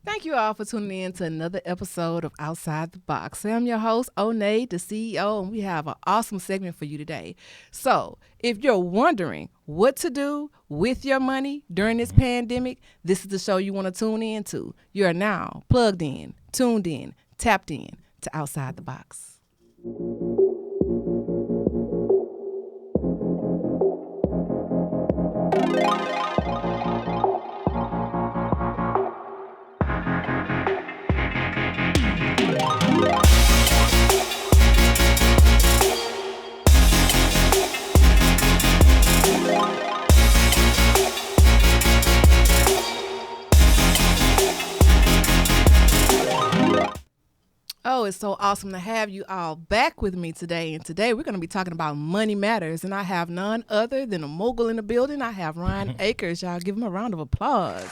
Thank you all for tuning in to another episode of Outside the Box. I'm your host, Onae, the CEO, and we have an awesome segment for you today. So, if you're wondering what to do with your money during this pandemic, this is the show you want to tune in to. You are now plugged in, tuned in, tapped in to Outside the Box. Oh, it's so awesome to have you all back with me today. And today we're going to be talking about money matters. And I have none other than a mogul in the building. I have Ryan Aykers. Y'all give him a round of applause.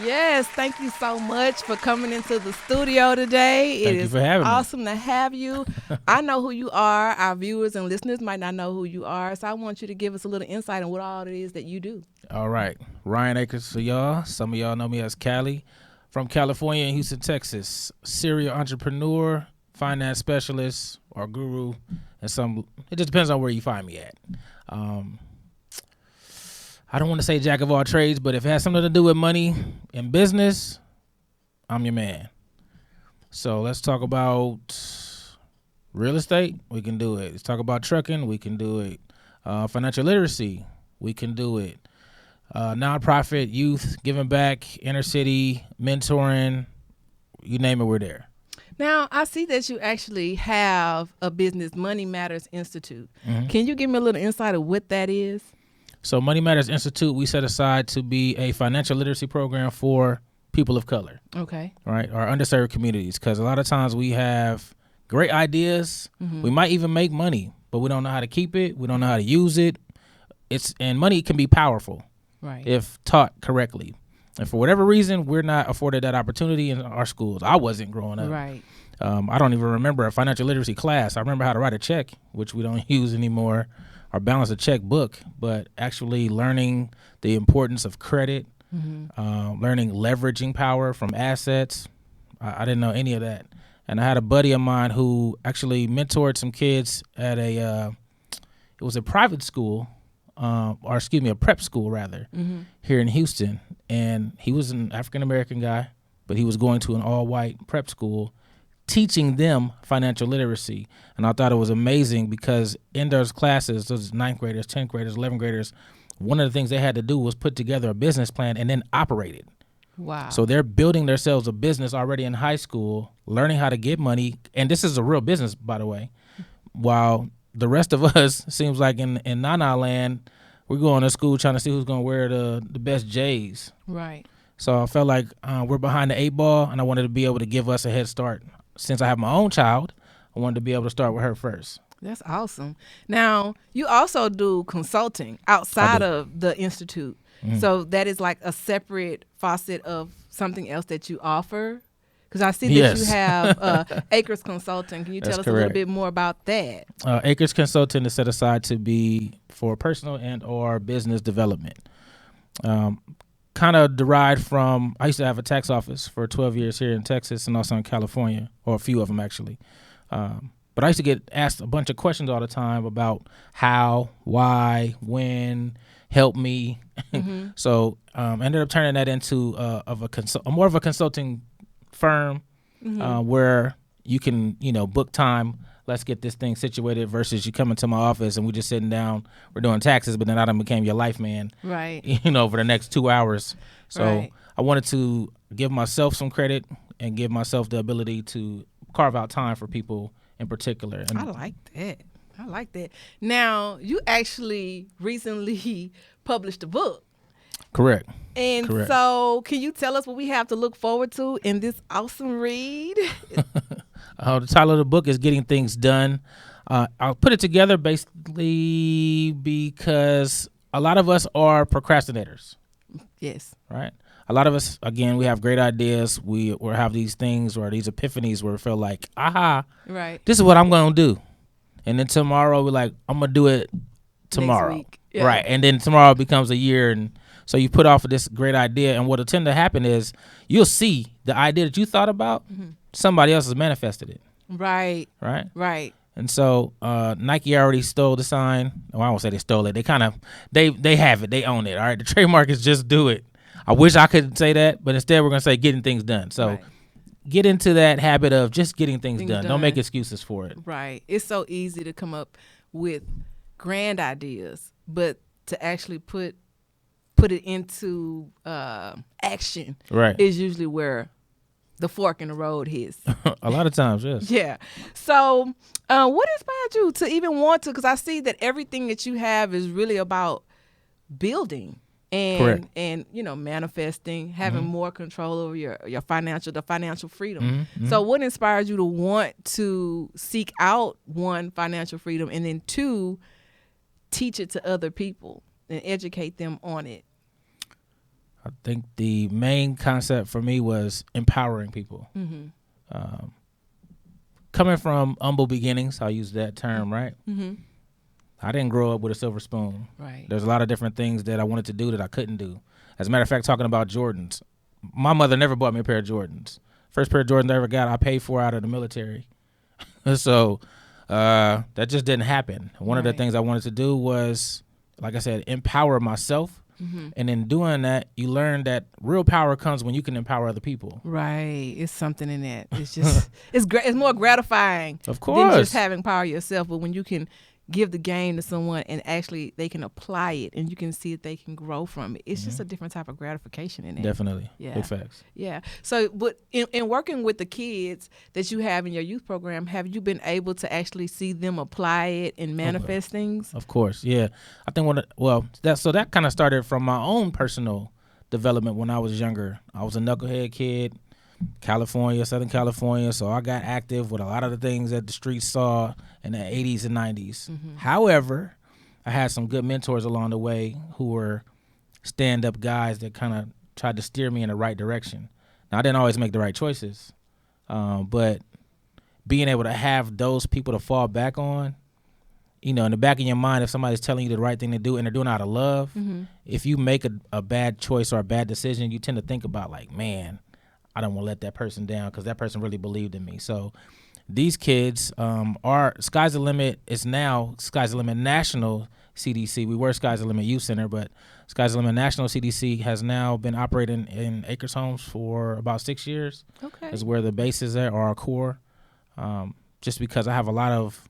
Yes, thank you so much for coming into the studio today. Thank you for having me. Awesome to have you. I know who you are. Our viewers and listeners might not know who you are. So I want you to give us a little insight on what all it is that you do. All right. Ryan Akers for y'all. Some of y'all know me as Cali. From California and Houston, Texas. Serial entrepreneur, finance specialist, or guru. And it just depends on where you find me at. I don't want to say jack of all trades, but if it has something to do with money and business, I'm your man. So let's talk about real estate. We can do it. Let's talk about trucking. We can do it. Financial literacy. We can do it. Nonprofit, youth, giving back, inner city, mentoring, you name it, we're there. Now, I see that you actually have a business, Money Matters Institute. Mm-hmm. Can you give me a little insight of what that is? So Money Matters Institute, we set aside to be a financial literacy program for people of color. Okay. Right, our underserved communities, because a lot of times we have great ideas. Mm-hmm. We might even make money, but we don't know how to keep it. We don't know how to use it. And money can be powerful. Right. If taught correctly. And for whatever reason, we're not afforded that opportunity in our schools. I wasn't growing up. Right. I don't even remember a financial literacy class. I remember how to write a check, which we don't use anymore, or balance a checkbook, but actually learning the importance of credit, learning leveraging power from assets. I didn't know any of that. And I had a buddy of mine who actually mentored some kids at it was a private school, a prep school rather, here in Houston. And he was an African-American guy, but he was going to an all-white prep school, teaching them financial literacy. And I thought it was amazing because in those classes, those 9th graders, 10th graders, 11th graders, one of the things they had to do was put together a business plan and then operate it. Wow. So they're building themselves a business already in high school, learning how to get money. And this is a real business, by the way, while the rest of us seems like in Nana land, we're going to school trying to see who's going to wear the best J's. Right. So I felt like we're behind the 8 ball, and I wanted to be able to give us a head start. Since I have my own child, I wanted to be able to start with her first. That's awesome. Now, you also do consulting outside of the Institute. Mm-hmm. So that is like a separate facet of something else that you offer? Because I see that you have Akers Consulting. Can you tell us a little bit more about that? Akers Consulting is set aside to be for personal and or business development. Kind of derived from, I used to have a tax office for 12 years here in Texas and also in California, or a few of them actually. But I used to get asked a bunch of questions all the time about how, why, when, help me. Mm-hmm. So ended up turning that into more of a consulting firm where you can, book time. Let's get this thing situated versus you come into my office and we just sitting down, we're doing taxes, but then I done became your life man, right? For the next 2 hours. So I wanted to give myself some credit and give myself the ability to carve out time for people in particular. And I like that. Now, you actually recently published a book. Correct. And so can you tell us what we have to look forward to in this awesome read? The title of the book is Getting Things Done. I'll put it together basically because a lot of us are procrastinators. Yes. Right? A lot of us, again, we have great ideas. We have these things or these epiphanies where we feel like, aha, right, this is what I'm going to do. And then tomorrow we're like, I'm going to do it tomorrow. Next week. Yeah. Right. And then tomorrow becomes a year. And So you put off this great idea, and what'll tend to happen is you'll see the idea that you thought about, somebody else has manifested it. Right. Right. Right. And so Nike already stole the sign. Well, I won't say they stole it. They kind of they have it. They own it. All right. The trademark is just do it. I wish I could say that, but instead we're gonna say getting things done. So get into that habit of just getting things done. Don't make excuses for it. Right. It's so easy to come up with grand ideas, but to actually put it into action is usually where the fork in the road hits. A lot of times, yes. Yeah. So what inspired you to even want to, because I see that everything that you have is really about building and manifesting, having more control over your financial freedom. So what inspired you to want to seek out, one, financial freedom, and then two, teach it to other people and educate them on it? I think the main concept for me was empowering people. Coming from humble beginnings, I'll use that term, right? I didn't grow up with a silver spoon. Right. There's a lot of different things that I wanted to do that I couldn't do. As a matter of fact, talking about Jordans, my mother never bought me a pair of Jordans. First pair of Jordans I ever got, I paid for out of the military. So that just didn't happen. One of the things I wanted to do was, like I said, empower myself. And in doing that, you learn that real power comes when you can empower other people. Right. It's something in that. It's just, it's more gratifying of course than just having power yourself. But when you can give the game to someone and actually they can apply it and you can see that they can grow from it, it's just a different type of gratification in it. Definitely. Yeah. Big facts. Yeah. So, but in working with the kids that you have in your youth program, have you been able to actually see them apply it and manifest things? Of course. Yeah. I think that kind of started from my own personal development when I was younger. I was a knucklehead kid, Southern California. So I got active with a lot of the things that the streets saw in the 80s and 90s. However, I had some good mentors along the way who were stand-up guys that kind of tried to steer me in the right direction. Now, I didn't always make the right choices, but being able to have those people to fall back on, in the back of your mind, if somebody's telling you the right thing to do and they're doing it out of love, if you make a bad choice or a bad decision, you tend to think about like, man, I don't want to let that person down because that person really believed in me. So these kids are Sky's the Limit is now Sky's the Limit National CDC. We were Sky's the Limit Youth Center, but Sky's the Limit National CDC has now been operating in Akers homes for about 6 years. Okay. Is where the base is at, or our core. Just because I have a lot of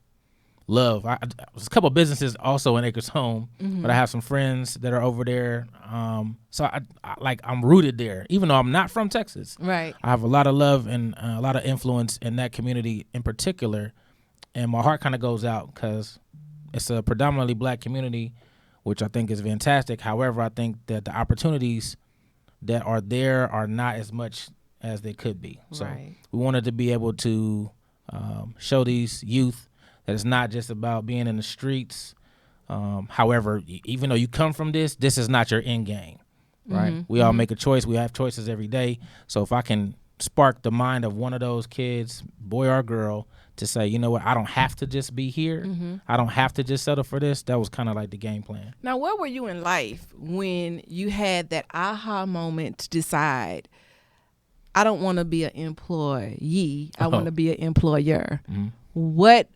love. There's a couple of businesses also in Akers home, but I have some friends that are over there. So I'm rooted there, even though I'm not from Texas. Right. I have a lot of love and a lot of influence in that community in particular, and my heart kind of goes out because it's a predominantly black community, which I think is fantastic. However, I think that the opportunities that are there are not as much as they could be. So we wanted to be able to show these youth that it's not just about being in the streets. However, even though you come from this is not your end game, right? We all make a choice. We have choices every day. So if I can spark the mind of one of those kids, boy or girl, to say, you know what, I don't have to just be here. I don't have to just settle for this. That was kind of like the game plan. Now, where were you in life when you had that aha moment to decide, I don't want to be an employee, I want to be an employer? What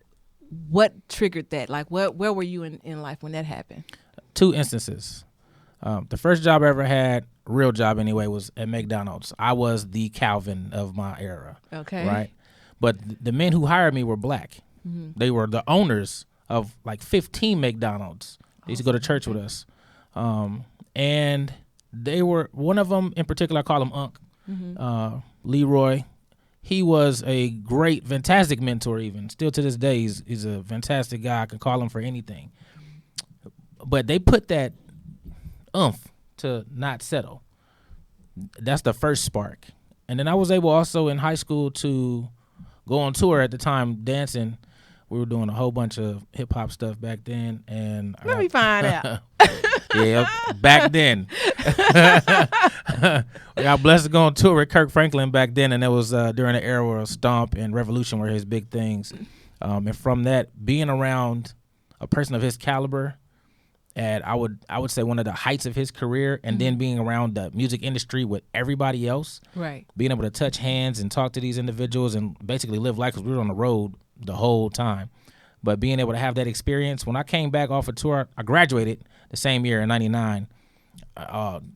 triggered that? Like, where were you in life when that happened? 2 instances. The first job I ever had, real job anyway, was at McDonald's. I was the Calvin of my era. Okay. Right? But the men who hired me were black. They were the owners of like 15 McDonald's. They used to go to church with us. And they were, one of them in particular, I call him Unc, Leroy. He was a great, fantastic mentor even. Still to this day, he's a fantastic guy. I can call him for anything. But they put that oomph to not settle. That's the first spark. And then I was able also in high school to go on tour at the time dancing. We were doing a whole bunch of hip-hop stuff back then. And Let me find out. Yeah, back then. I got blessed to go on tour with Kirk Franklin back then, and it was during the era where Stomp and Revolution were his big things. And from that, being around a person of his caliber at I would say one of the heights of his career, and then being around the music industry with everybody else, Right. being able to touch hands and talk to these individuals and basically live life, because we were on the road the whole time. But being able to have that experience, when I came back off a tour, I graduated the same year in '99.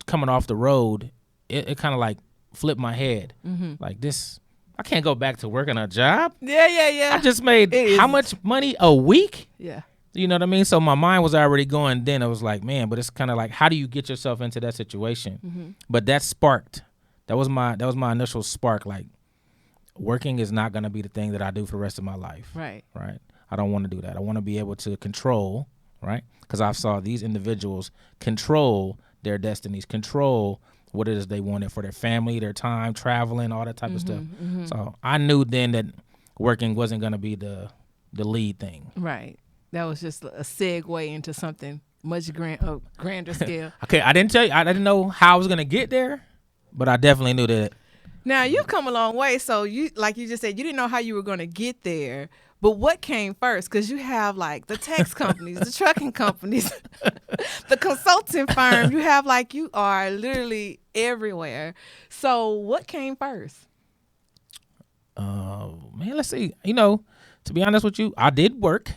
Coming off the road, it kind of like flipped my head. Like this, I can't go back to working a job. Yeah. I just made how much money a week? Yeah. You know what I mean? So my mind was already going then. I was like, man, but it's kind of like, how do you get yourself into that situation? But that sparked. That was my initial spark. Like, working is not going to be the thing that I do for the rest of my life. Right. Right. I don't want to do that. I want to be able to control, right? Because I saw these individuals control their destinies, control what it is they wanted for their family, their time, traveling, all that type of stuff. So I knew then that working wasn't going to be the lead thing. Right. That was just a segue into something much grander scale. Okay, I didn't know how I was going to get there, but I definitely knew that. Now, you've come a long way. So you, like you just said, you didn't know how you were going to get there. But what came first? Because you have like the tax companies, the trucking companies, the consulting firm. You have like, you are literally everywhere. So what came first? Man, let's see. To be honest with you, I did work.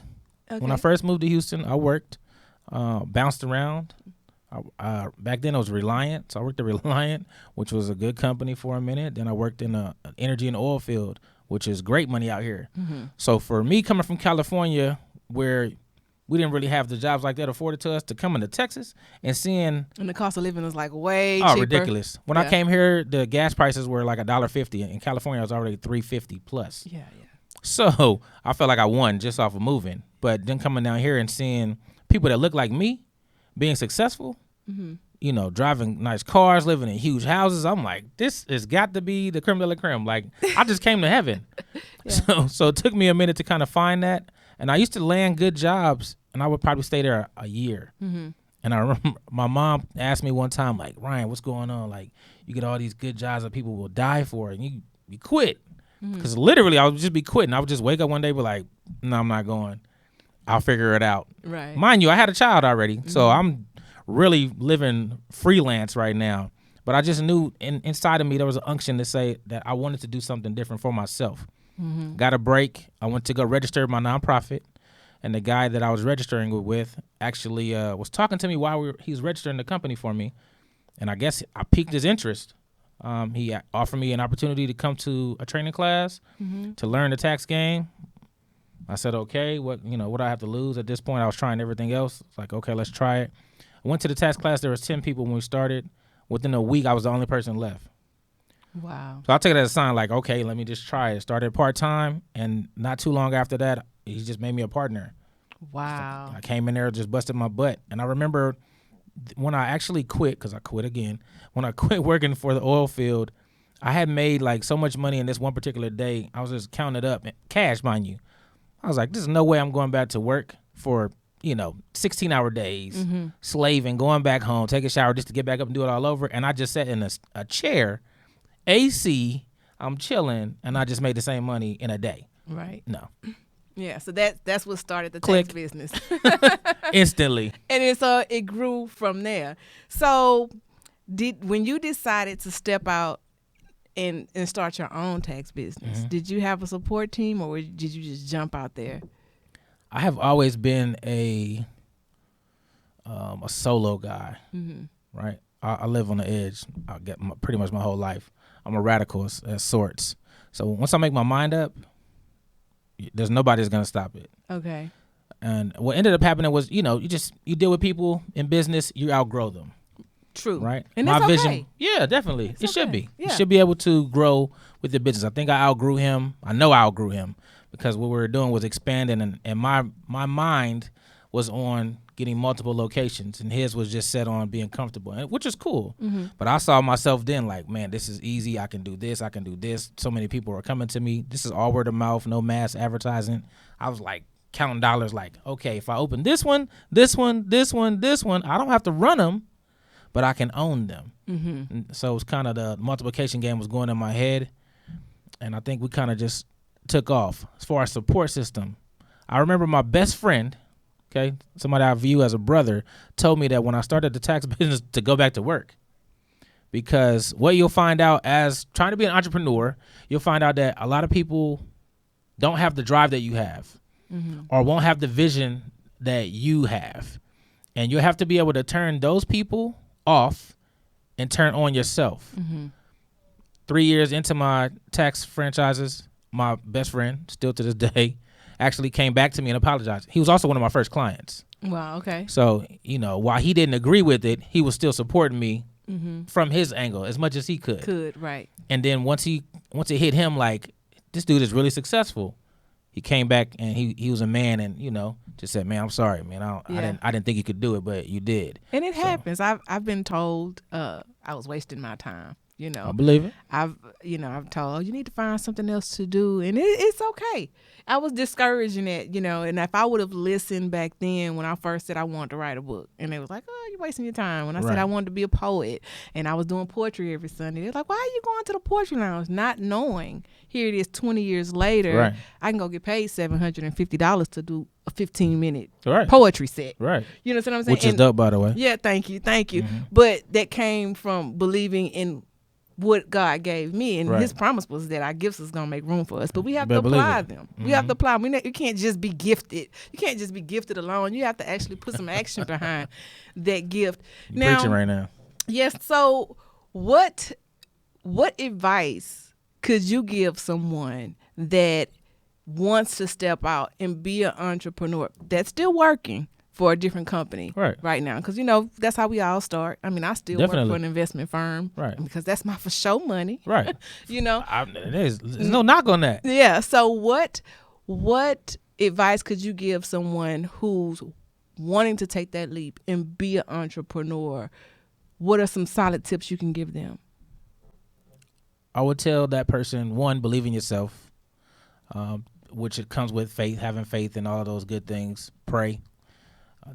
Okay. When I first moved to Houston, I worked, bounced around. Back then, it was Reliant. So I worked at Reliant, which was a good company for a minute. Then I worked in an energy and oil field, which is great money out here. So for me, coming from California, where we didn't really have the jobs like that afforded to us, to come into Texas and seeing... And the cost of living was like way cheaper. Ridiculous. When I came here, the gas prices were like $1.50. In California, it was already $3.50 plus. Yeah. So I felt like I won just off of moving. But then coming down here and seeing people that look like me being successful, driving nice cars, living in huge houses, I'm like, this has got to be the creme de la creme. Like, I just came to heaven. So it took me a minute to kind of find that. And I used to land good jobs, and I would probably stay there a year. And I remember my mom asked me one time, like, Ryan, what's going on? Like, you get all these good jobs that people will die for, and you quit. Because literally, I would just be quitting. I would just wake up one day and be like, no, I'm not going. I'll figure it out. Right. Mind you, I had a child already, so I'm really living freelance right now. But I just knew inside of me there was an unction to say that I wanted to do something different for myself. Got a break. I went to go register my nonprofit, and the guy that I was registering with actually was talking to me while he was registering the company for me, and I guess I piqued his interest. He offered me an opportunity to come to a training class to learn the tax game. I said, okay, what do I have to lose? At this point, I was trying everything else. It's like, okay, let's try it. I went to the tax class. There was 10 people when we started. Within a week, I was the only person left. Wow. So I took it as a sign like, okay, let me just try it. Started part-time, and not too long after that, he just made me a partner. Wow. I came in there, just busted my butt. And I remember when I actually quit, because I quit again, when I quit working for the oil field, I had made like so much money in this one particular day. I was just counting it up, cash, mind you. I was like, there's no way I'm going back to work for, 16-hour days, slaving, going back home, take a shower just to get back up and do it all over. And I just sat in a chair, AC, I'm chilling, and I just made the same money in a day. Right. No. Yeah, so that's what started the Click. tax business. Instantly. And it grew from there. So when you decided to step out and start your own tax business, did you have a support team, or did you just jump out there? I have always been a solo guy, right? I live on the edge. I get pretty much my whole life. I'm a radical of sorts. So once I make my mind up, there's nobody that's gonna stop it. Okay. And what ended up happening was, you deal with people in business, you outgrow them. True. Right? And my it's vision, okay. yeah, definitely. It's it should okay. be. Yeah. You should be able to grow with the business. I think I outgrew him. I know I outgrew him because what we were doing was expanding, and my mind was on getting multiple locations, and his was just set on being comfortable, which is cool. But I saw myself then like, man, this is easy. I can do this. I can do this. So many people are coming to me. This is all word of mouth, no mass advertising. I was like counting dollars like, okay, if I open this one, this one, this one, this one, I don't have to run them, but I can own them. And so it's kind of the multiplication game was going in my head, and I think we kind of just took off. As far as support system, I remember my best friend, okay, somebody I view as a brother, told me that when I started the tax business to go back to work. Because what you'll find out as trying to be an entrepreneur, you'll find out that a lot of people don't have the drive that you have, or won't have the vision that you have. And you'll have to be able to turn those people off and turn on yourself. 3 years into my tax franchises, my best friend, still to this day, actually came back to me and apologized. He was also one of my first clients. Wow, okay. So, while he didn't agree with it, he was still supporting me from his angle as much as he could. Right. And then once it hit him, like, this dude is really successful, he came back and he was a man and, just said, man, I'm sorry, man. I didn't think you could do it, but you did. And it happens. I've been told I was wasting my time. I believe it. I've told you need to find something else to do, and it's okay. I was discouraging it, and if I would have listened back then when I first said I wanted to write a book, and they was like, oh, you're wasting your time. When I said I wanted to be a poet, and I was doing poetry every Sunday, they're like, why are you going to the poetry lounge? Not knowing, here it is 20 years later, I can go get paid $750 to do a 15-minute poetry set. Right. You know what I'm saying? Which is dope, by the way. Yeah, thank you. But that came from believing in what God gave me, and his promise was that our gifts is going to make room for us, but we have to apply them. We have to apply them. You can't just be gifted. You can't just be gifted alone. You have to actually put some action behind that gift. You're preaching right now. Yes. So what advice could you give someone that wants to step out and be an entrepreneur that's still working for a different company right now? Because, that's how we all start. I mean, I still work for an investment firm because that's my for show money. Right. There's no knock on that. Yeah. So what advice could you give someone who's wanting to take that leap and be an entrepreneur? What are some solid tips you can give them? I would tell that person, one, believe in yourself, which it comes with faith, having faith in all of those good things. Pray.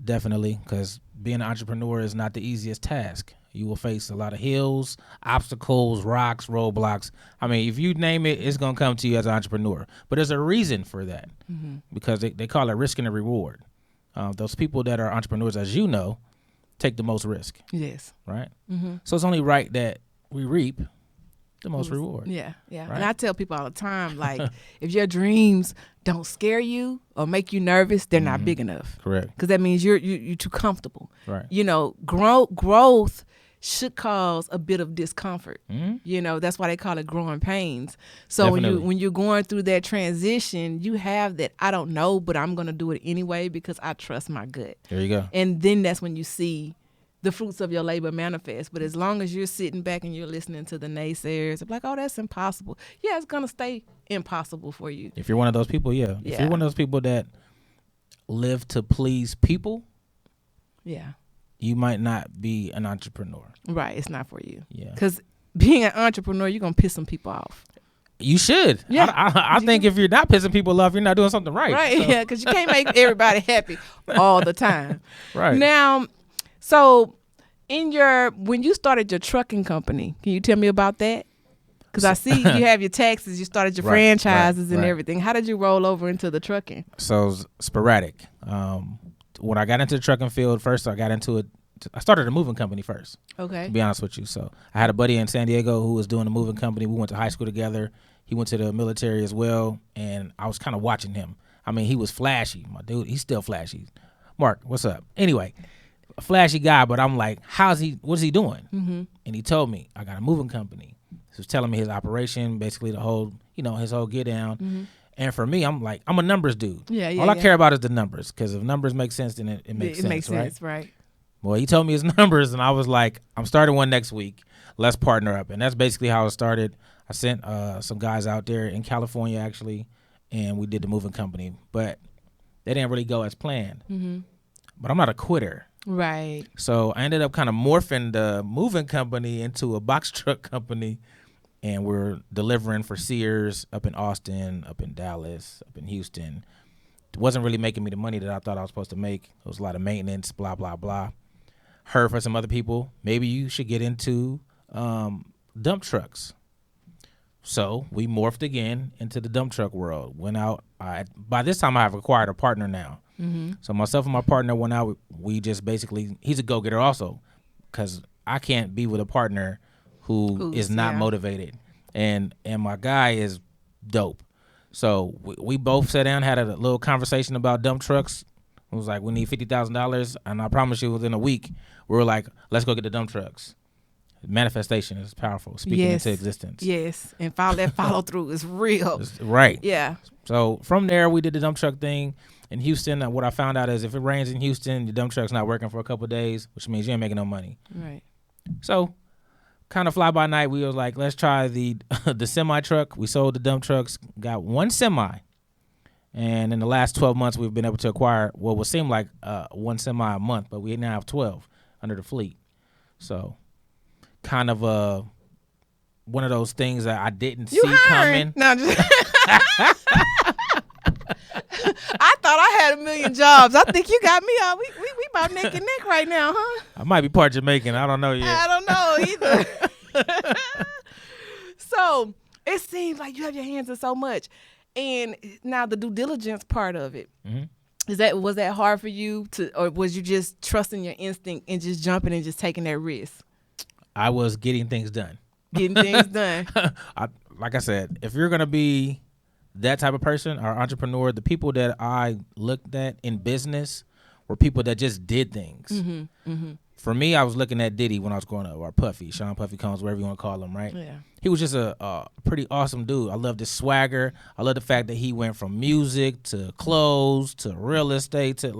Definitely, because being an entrepreneur is not the easiest task. You will face a lot of hills, obstacles, rocks, roadblocks. I mean, if you name it, it's going to come to you as an entrepreneur. But there's a reason for that, because they call it risk and a reward. Those people that are entrepreneurs, as you know, take the most risk. Yes. Right? So it's only right that we reap the most reward. Yeah. Right? And I tell people all the time, like, if your dreams don't scare you or make you nervous, they're not big enough. Correct. Because that means you're too comfortable. Right. Growth should cause a bit of discomfort. That's why they call it growing pains. So when you're going through that transition, you have that, I don't know, but I'm going to do it anyway because I trust my gut. There you go. And then that's when you see the fruits of your labor manifest. But as long as you're sitting back and you're listening to the naysayers, I'm like, oh, that's impossible. Yeah, it's going to stay impossible for you. If you're one of those people, yeah. If you're one of those people that live to please people, you might not be an entrepreneur. Right, it's not for you. Yeah. Because being an entrepreneur, you're going to piss some people off. You should. Yeah. I think if you're not pissing people off, you're not doing something right. Right, so. Yeah, because you can't make everybody happy all the time. Right. Now, so when you started your trucking company, can you tell me about that? Because I see you have your taxes, you started your franchises and everything. How did you roll over into the trucking? So sporadic. When I got into the trucking field, first I started a moving company first. Okay. To be honest with you. So I had a buddy in San Diego who was doing a moving company. We went to high school together. He went to the military as well. And I was kind of watching him. I mean, he was flashy. My dude, he's still flashy. Mark, what's up? Anyway, a flashy guy, but I'm like, what's he doing? And he told me, I got a moving company. He was telling me his operation, basically the whole, his whole get down. And for me, I'm like, I'm a numbers dude. All I care about is the numbers, because if numbers make sense, then it makes sense. It makes sense, right? Well, he told me his numbers, and I was like, I'm starting one next week. Let's partner up. And that's basically how it started. I sent some guys out there in California, actually, and we did the moving company. But they didn't really go as planned. But I'm not a quitter. Right. So I ended up kind of morphing the moving company into a box truck company, and we're delivering for Sears up in Austin, up in Dallas, up in Houston. It wasn't really making me the money that I thought I was supposed to make. It was a lot of maintenance, blah, blah, blah. Heard from some other people, maybe you should get into dump trucks. So we morphed again into the dump truck world. Went out. By this time, I have acquired a partner now. Mm-hmm. So myself and my partner went out. We just basically, he's a go-getter also, because I can't be with a partner who is not motivated. And my guy is dope. So we both sat down, had a little conversation about dump trucks. It was like, we need $50,000. And I promise you, within a week, we were like, let's go get the dump trucks. Manifestation is powerful, speaking into existence. Yes, and that follow through is real. Right. Yeah. So from there, we did the dump truck thing in Houston. What I found out is if it rains in Houston, the dump truck's not working for a couple of days, which means you ain't making no money. Right. So kind of fly by night, we was like, let's try the semi truck. We sold the dump trucks, got one semi. And in the last 12 months, we've been able to acquire what would seem like one semi a month, but we now have 12 under the fleet. So kind of one of those things that I didn't see coming. No, just I thought I had a million jobs. I think you got me out. We about neck and neck right now, huh? I might be part Jamaican. I don't know yet. I don't know either. So it seems like you have your hands in so much. And now the due diligence part of it. Mm-hmm. Was that hard for you or was you just trusting your instinct and just jumping and just taking that risk? I was getting things done. Getting things done. Like I said, if you're going to be that type of person or entrepreneur, the people that I looked at in business were people that just did things. Mm-hmm, mm-hmm. For me, I was looking at Diddy when I was growing up, or Puffy, Sean Puffy Combs, whatever you want to call him, right? Yeah. He was just a pretty awesome dude. I loved his swagger. I love the fact that he went from music to clothes to real estate to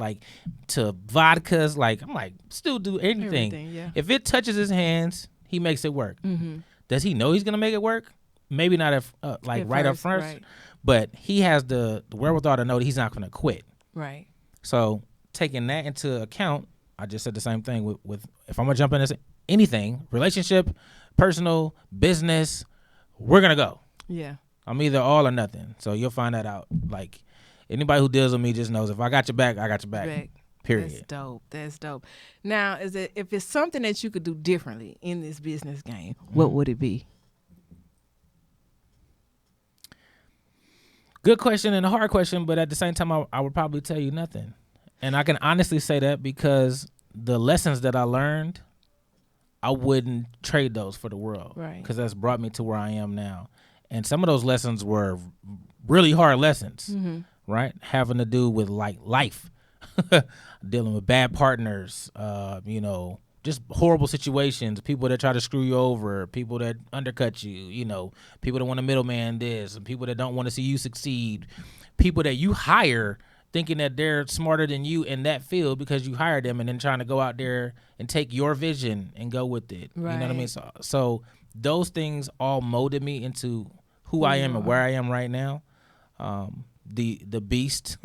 vodkas. Like, I'm like, this dude do anything. Yeah. If it touches his hands, he makes it work. Mm-hmm. Does he know he's gonna make it work? Maybe not right up first, right. But he has the wherewithal to know that he's not gonna quit. Right. So taking that into account, I just said the same thing with if I'm gonna jump into anything, relationship, personal, business, we're gonna go. Yeah. I'm either all or nothing. So you'll find that out. Like, anybody who deals with me just knows if I got your back, I got your back. Period. That's dope. Now, if it's something that you could do differently in this business game, what would it be? Good question and a hard question, but at the same time, I would probably tell you nothing. And I can honestly say that because the lessons that I learned, I wouldn't trade those for the world. Right. Because that's brought me to where I am now. And some of those lessons were really hard lessons, right? Having to do with like life, dealing with bad partners, just horrible situations, people that try to screw you over, people that undercut you, people that want a middleman this, and people that don't want to see you succeed, people that you hire thinking that they're smarter than you in that field because you hired them and then trying to go out there and take your vision and go with it. Right. You know what I mean? So those things all molded me into who I am and where I am right now. The beast,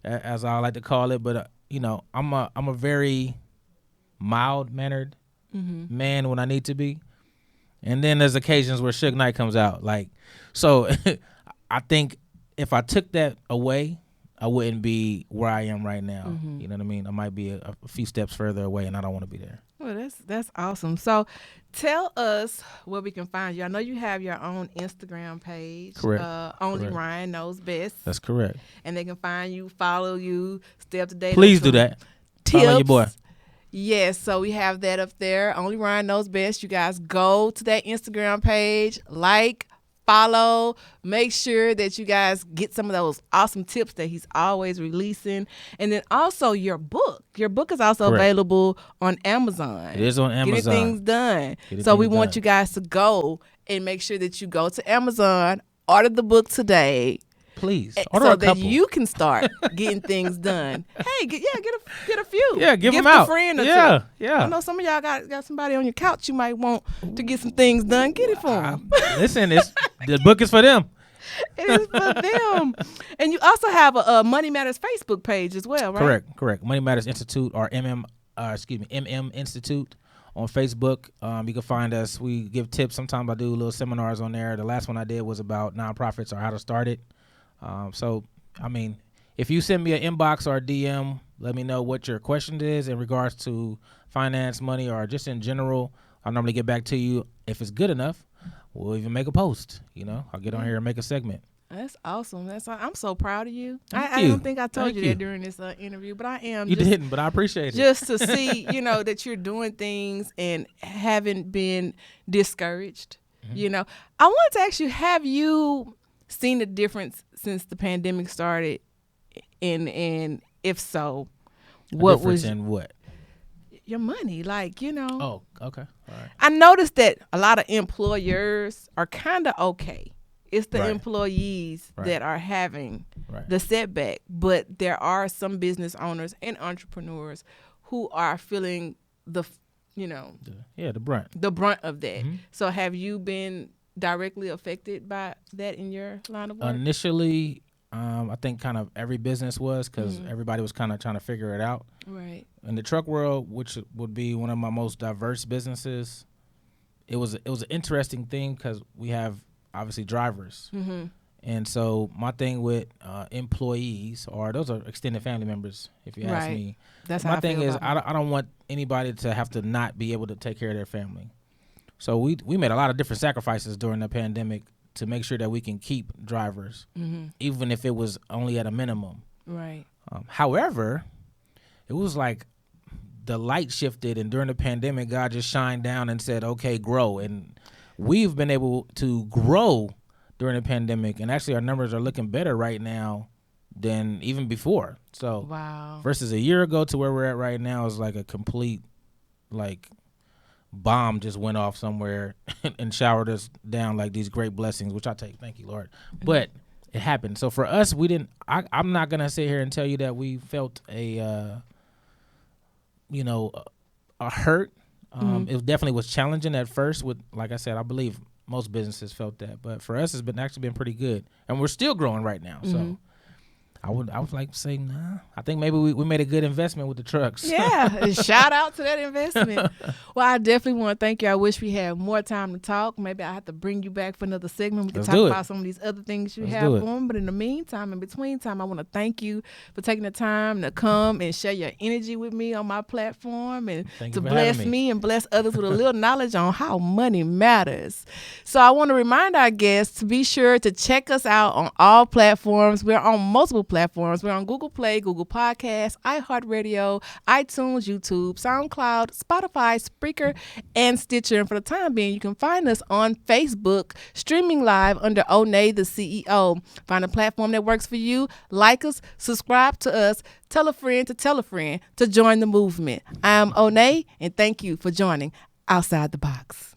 as I like to call it, but I'm a very mild-mannered man when I need to be. And then there's occasions where Suge Knight comes out. So I think if I took that away, I wouldn't be where I am right now. You know what I mean? I might be a few steps further away, and I don't want to be there. Well, that's awesome. So tell us where we can find you. I know you have your own Instagram page. Correct. Only Correct. Ryan Knows Best. That's correct. And they can find you, follow you, stay up to date. Please do that. Tips. Follow your boy. Yes, so we have that up there. Only Ryan Knows Best. You guys go to that Instagram page, follow, make sure that you guys get some of those awesome tips that he's always releasing. And then also your book. Your book is also Correct. available on Amazon. It is on Amazon. Getting Things Done. So we want you guys to go and make sure that you go to Amazon, order the book today. Please order so a couple. that you can start getting things done. Hey, get a few. Yeah, give them a out. Friend or Yeah, two. yeah. I know some of y'all got somebody on your couch you might want to get some things done. Get it for them. Listen, the book is for them. It is for them. And you also have a Money Matters Facebook page as well, right? Correct. Money Matters Institute or MM Institute on Facebook. You can find us. We give tips. Sometimes I do little seminars on there. The last one I did was about nonprofits or how to start it. If you send me an inbox or a DM, let me know what your question is in regards to finance, money, or just in general. I'll normally get back to you if it's good enough. we'll even make a post. I'll get on here and make a segment. That's awesome. I'm so proud of you. Thank I you. don't think I told Thank you you. that during this interview, but I am. You didn't, but I appreciate it. Just to see, that you're doing things and haven't been discouraged. Mm-hmm. I wanted to ask you, have you seen the difference since the pandemic started? And if so, what was in what? Your money? Oh, okay. All right. I noticed that a lot of employers are kind of okay. It's the Right. employees Right. that are having Right. the setback, but there are some business owners and entrepreneurs who are feeling the The brunt. the brunt of that. Mhm. So have you been directly affected by that in your line of work? Initially, I think kind of every business was because everybody was kind of trying to figure it out. Right. In the truck world, which would be one of my most diverse businesses, it was an interesting thing because we have obviously drivers, and so my thing with employees, or those are extended family members, if you ask Right. me. That's My how I thing feel is, about I don't want anybody to have to not be able to take care of their family. So we made a lot of different sacrifices during the pandemic to make sure that we can keep drivers, even if it was only at a minimum. Right. However, it was like the light shifted, and during the pandemic, God just shined down and said, okay, grow. And we've been able to grow during the pandemic, and actually our numbers are looking better right now than even before. So Wow. versus a year ago to where we're at right now is like a complete bomb just went off somewhere and showered us down like these great blessings, which I take. Thank you, Lord. But it happened. So for us, we didn't. I'm not gonna sit here and tell you that we felt a hurt. It definitely was challenging at first. With, like I said, I believe most businesses felt that, but for us, it's been pretty good, and we're still growing right now. So I would like to say, nah. I think maybe we made a good investment with the trucks. Yeah, shout out to that investment. Well, I definitely want to thank you. I wish we had more time to talk. Maybe I have to bring you back for another segment. We can Let's talk do it. about some of these other things you Let's have do it. going. But in the meantime, in between time, I want to thank you for taking the time to come and share your energy with me on my platform and Thank to you for bless having me and bless others with a little knowledge on how money matters. So I want to remind our guests to be sure to check us out on all platforms. We're on multiple platforms. We're on Google Play, Google Podcasts, iHeartRadio, iTunes, YouTube, SoundCloud, Spotify, Spreaker, and Stitcher. And for the time being, you can find us on Facebook, streaming live under Onay the CEO. Find a platform that works for you. Like us, subscribe to us, tell a friend to join the movement. I'm Onay, and thank you for joining Outside the Box.